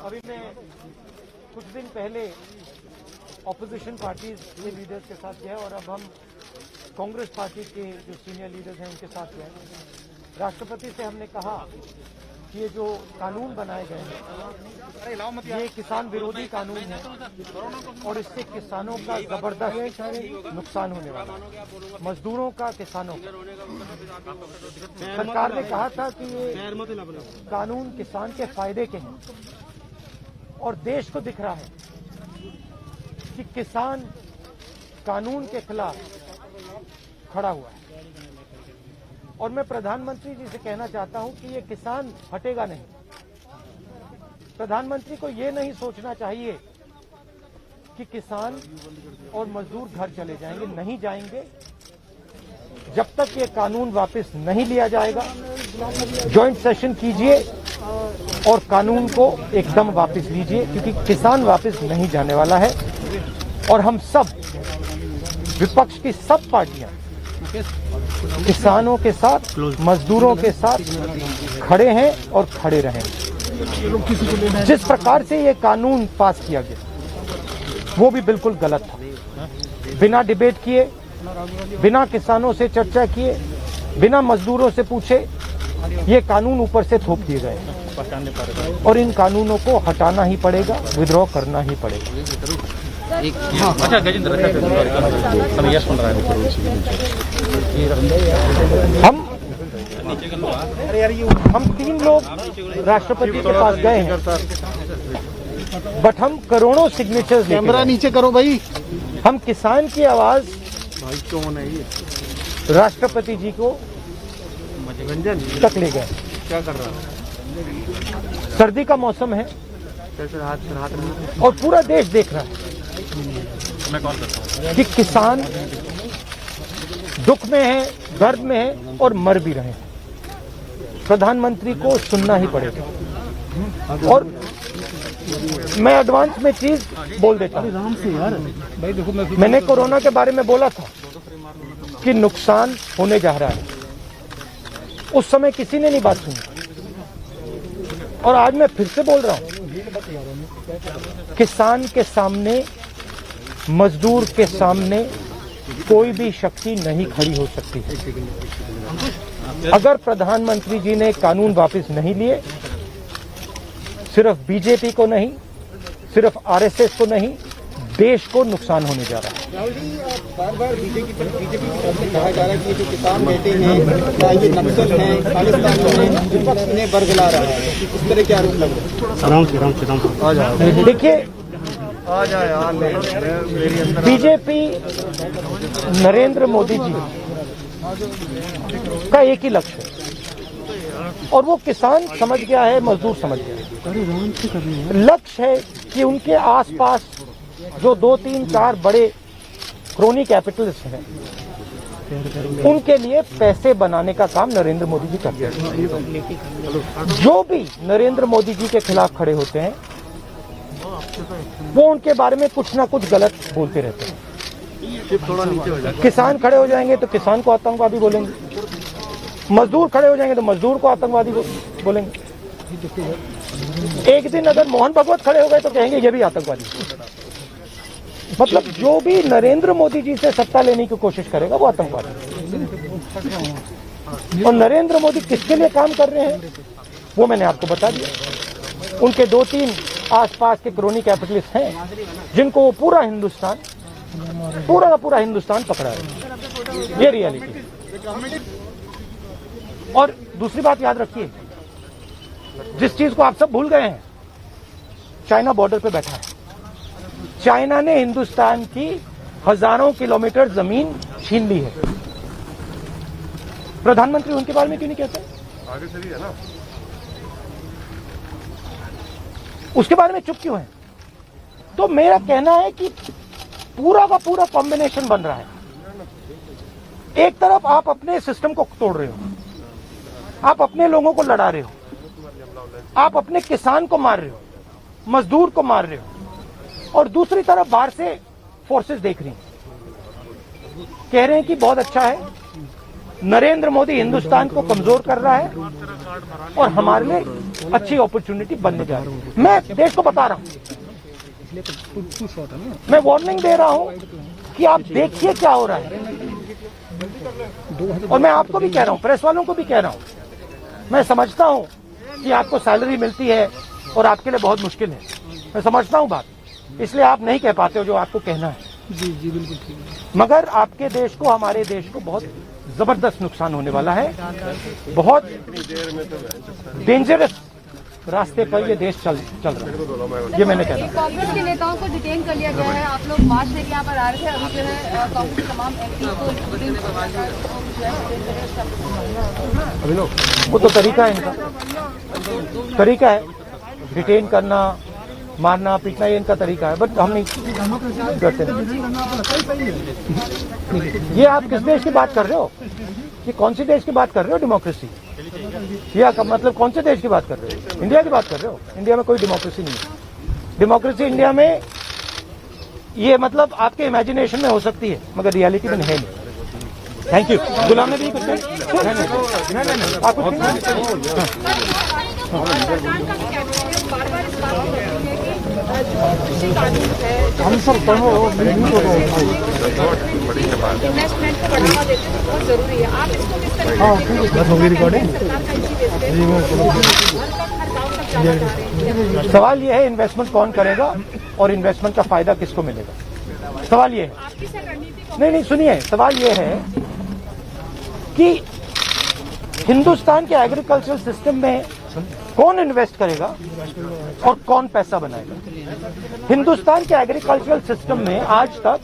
अभी मैं कुछ दिन पहले ऑपोजिशन पार्टीज के लीडर्स के साथ गया और अब हम कांग्रेस पार्टी के जो सीनियर लीडर्स हैं उनके साथ गए। राष्ट्रपति से हमने कहा कि ये जो कानून बनाए गए हैं ये किसान विरोधी कानून है और इससे किसानों का जबरदस्त नुकसान होने वाला है, मजदूरों का, किसानों का। सरकार ने कहा था कि ये कानून किसान के फायदे के हैं और देश को दिख रहा है कि किसान कानून के खिलाफ खड़ा हुआ है। और मैं प्रधानमंत्री जी से कहना चाहता हूं कि ये किसान हटेगा नहीं। प्रधानमंत्री को ये नहीं सोचना चाहिए कि किसान और मजदूर घर चले जाएंगे, नहीं जाएंगे। जब तक ये कानून वापस नहीं लिया जाएगा, जॉइंट सेशन कीजिए और कानून को एकदम वापस लीजिए, क्योंकि किसान वापस नहीं जाने वाला है। और हम सब, विपक्ष की सब पार्टियां किसानों के साथ, मजदूरों के साथ खड़े हैं और खड़े रहेंगे। जिस प्रकार से ये कानून पास किया गया वो भी बिल्कुल गलत था। बिना डिबेट किए, बिना किसानों से चर्चा किए, बिना मजदूरों से पूछे ये कानून ऊपर से थोप दिए गए और इन कानूनों को हटाना ही पड़ेगा, विद्रॉ करना ही पड़ेगा। अच्छा गजेंद्र, हम 3 लोग राष्ट्रपति के पास गए हैं, बट हम करोड़ों सिग्नेचर्स कैमरा नीचे करो भाई। हम किसान की आवाज भाई कौन है ये? राष्ट्रपति जी को तक ले गए। क्या कर रहा है? सर्दी का मौसम है हाथ और पूरा देश देख रहा है मैं कॉल करता हूं कि किसान दुख में है, दर्द में है और मर भी रहे हैं। प्रधानमंत्री को सुनना ही पड़ेगा। और मैं एडवांस में चीज बोल देता हूं। भाई देखो, मैंने कोरोना के बारे में बोला था कि नुकसान होने जा रहा है। उस समय किसी ने नहीं बात सुनी और आज मैं फिर से बोल रहा हूं, किसान के सामने, मजदूर के सामने कोई भी शक्ति नहीं खड़ी हो सकती है। अगर प्रधानमंत्री जी ने कानून वापस नहीं लिए, सिर्फ बीजेपी को नहीं, सिर्फ आरएसएस को नहीं, देश को नुकसान होने जा रहा है। राहुल जी, बार-बार बीजेपी की तरफ से कहा जा रहा है कि जो किसान बैठे हैं ये नक्सल हैं, खालिस्तान हैं, विपक्ष इन्हें बरगला रहा है। इस तरह के आरोप लग रहे हैं। देखिए, बीजेपी, नरेंद्र मोदी जी का एक ही लक्ष्य है और वो किसान समझ गया है, मजदूर समझ गया है। लक्ष्य है कि उनके आसपास जो 2, 3, 4 बड़े क्रोनी कैपिटलिस्ट हैं, उनके लिए पैसे बनाने का काम नरेंद्र मोदी जी करते हैं। जो भी नरेंद्र मोदी जी के खिलाफ खड़े होते हैं वो उनके बारे में कुछ ना कुछ गलत बोलते रहते हैं। किसान खड़े हो जाएंगे तो किसान को आतंकवादी बोलेंगे, मजदूर खड़े हो जाएंगे तो मजदूर को आतंकवादी बोलेंगे। एक दिन अगर मोहन भगवत खड़े हो गए तो कहेंगे ये भी आतंकवादी। मतलब जो भी नरेंद्र मोदी जी से सत्ता लेने की कोशिश करेगा वो आतंकवादी। और नरेंद्र मोदी किसके लिए काम कर रहे हैं वो मैंने आपको बता दिया। उनके 2-3 आसपास के क्रोनी कैपिटलिस्ट हैं जिनको वो पूरा का पूरा हिंदुस्तान पकड़ा है। ये रियलिटी। और दूसरी बात याद रखिए, जिस चीज को आप सब भूल गए हैं, चाइना बॉर्डर पे बैठा है। चाइना ने हिंदुस्तान की हजारों किलोमीटर जमीन छीन ली है। प्रधानमंत्री उनके बारे में क्यों नहीं कहते? आगे चलिए है ना, उसके बारे में चुप क्यों है? तो मेरा कहना है कि पूरा का पूरा कॉम्बिनेशन बन रहा है। एक तरफ आप अपने सिस्टम को तोड़ रहे हो, आप अपने लोगों को लड़ा रहे हो, आप अपने किसान को मार रहे हो, मजदूर को मार रहे हो, और दूसरी तरफ बाहर से फोर्सेस देख रही हैं, कह रहे हैं कि बहुत अच्छा है, नरेंद्र मोदी हिंदुस्तान को कमजोर कर रहा है और हमारे लिए अच्छी अपॉर्चुनिटी बनने जा रही है। मैं देश को बता रहा हूं, मैं वार्निंग दे रहा हूं कि आप देखिए क्या हो रहा है। और मैं आपको भी कह रहा हूं, प्रेस वालों को भी कह रहा हूं, मैं समझता हूं कि आपको सैलरी मिलती है और आपके लिए बहुत मुश्किल है, मैं समझता हूं बात, इसलिए आप नहीं कह पाते हो जो आपको कहना है। जी जी बिल्कुल ठीक है। मगर आपके देश को, हमारे देश को बहुत जबरदस्त नुकसान होने वाला है। बहुत डेंजरस रास्ते पर ये देश चल रहा है, ये मैंने कहना। कांग्रेस के नेताओं को डिटेन कर लिया गया है। आप लोग मार्च लेके यहाँ पर आ रहे थे, अभी जो है कांग्रेस के तमाम एमपी को वो तो तरीका है इनका, तरीका है डिटेन करना, मारना पीटना, ये इनका तरीका है, बट हम नहीं करते। ये आप किस देश की बात कर रहे हो? ये कौन सी देश की बात कर रहे हो? डेमोक्रेसी या का मतलब कौन से देश की बात कर रहे हो? इंडिया की बात कर रहे हो? इंडिया में कोई डेमोक्रेसी नहीं है। डेमोक्रेसी इंडिया में ये मतलब आपके इमेजिनेशन में हो सकती है, मगर रियलिटी में है नहीं। Thank you. गुलाम नबी कुछ नहीं, आप कुछ हम सर इन्वेस्टमेंट को बढ़ावा देते हैं, बहुत जरूरी है। आप इसको किस तरह सवाल ये है इन्वेस्टमेंट कौन करेगा और इन्वेस्टमेंट का फायदा किसको मिलेगा? सवाल ये है। नहीं सुनिए, सवाल ये है कि हिंदुस्तान के एग्रीकल्चरल सिस्टम में कौन इन्वेस्ट करेगा और कौन पैसा बनाएगा? हिंदुस्तान के एग्रीकल्चरल सिस्टम में आज तक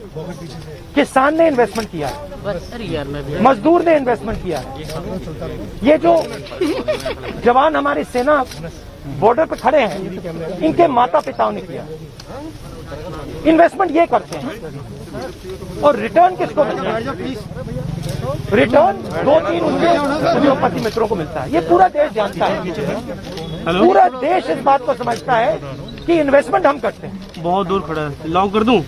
किसान ने इन्वेस्टमेंट किया है, मजदूर ने इन्वेस्टमेंट किया है। ये जो जवान हमारी सेना बॉर्डर पे खड़े हैं, इनके माता पिताओं ने किया। इन्वेस्टमेंट ये करते हैं और रिटर्न किसको मिलता है? रिटर्न 2-3 उनके उद्योगपति मित्रों को मिलता है। ये पूरा देश जानता है, पूरा देश इस बात को समझता है कि इन्वेस्टमेंट हम करते हैं। बहुत दूर खड़ा है, लॉक कर दूं?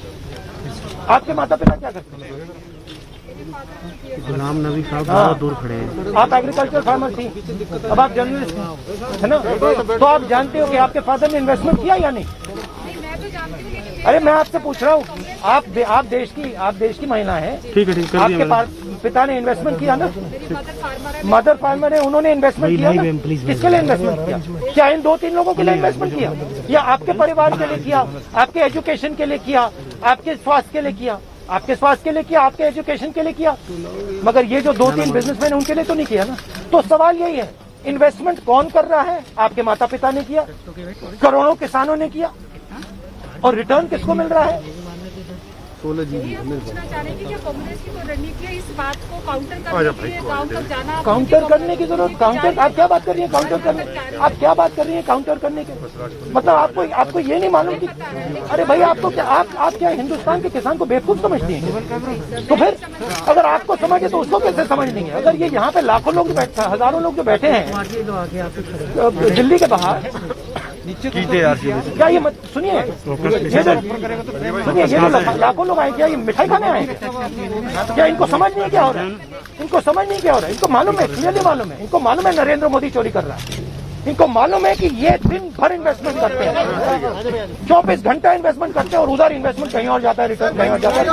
आपके माता पिता क्या करते हैं? गुलाम नबी साहब बहुत दूर खड़े हैं। आप एग्रीकल्चर फार्मर थी, अब आप जर्नलिस्ट है ना, तो आप जानते हो कि आपके फादर ने इन्वेस्टमेंट किया या नहीं? अरे मैं आपसे पूछ रहा हूँ, आप देश की महिला हैं, ठीक है, आपके पिता ने इन्वेस्टमेंट किया ना? मदर फार्मर है, उन्होंने इन्वेस्टमेंट किया ना? किसके लिए इन्वेस्टमेंट किया? क्या इन 2-3 लोगों के लिए इन्वेस्टमेंट किया, या आपके परिवार के लिए किया, आपके एजुकेशन के लिए किया, आपके स्वास्थ्य के लिए किया, आपके स्वास्थ्य के लिए किया, आपके एजुकेशन के लिए किया? मगर ये जो 2-3 बिजनेसमैन उनके लिए तो नहीं किया ना। तो सवाल यही है, इन्वेस्टमेंट कौन कर रहा है? आपके माता पिता ने किया, करोड़ों किसानों ने किया, और रिटर्न किसको मिल रहा है? पूछना चाह रहे हैं कि क्या कांग्रेस की कोई रणनीति है इस बात को काउंटर करने के लिए, गांव तक जाना? काउंटर करने की जरूरत, काउंटर आप क्या बात कर रही हैं? काउंटर करने, आप क्या बात कर रही हैं काउंटर करने के? मतलब आपको ये नहीं मालूम कि अरे भाई आपको क्या, आप क्या हिंदुस्तान के किसान को बेवकूफ समझती हैं? तो फिर अगर आपको समझे तो उसको कैसे समझ नहीं है? अगर ये यहाँ पे लाखों लोग बैठे, हजारों लोग जो बैठे हैं दिल्ली के बाहर, क्या ये सुनिए, ये जो लाखों लोग आए, क्या ये मिठाई खाने आए? क्या इनको समझ नहीं क्या हो रहा है? इनको समझ नहीं क्या हो रहा है? इनको मालूम है, क्लियरली मालूम है, इनको मालूम है नरेंद्र मोदी चोरी कर रहा है। इनको मालूम है कि ये दिन भर इन्वेस्टमेंट करते हैं, 24 घंटा इन्वेस्टमेंट करते हैं और उधर इन्वेस्टमेंट कहीं और जाता है, रिटर्न कहीं और जाता है।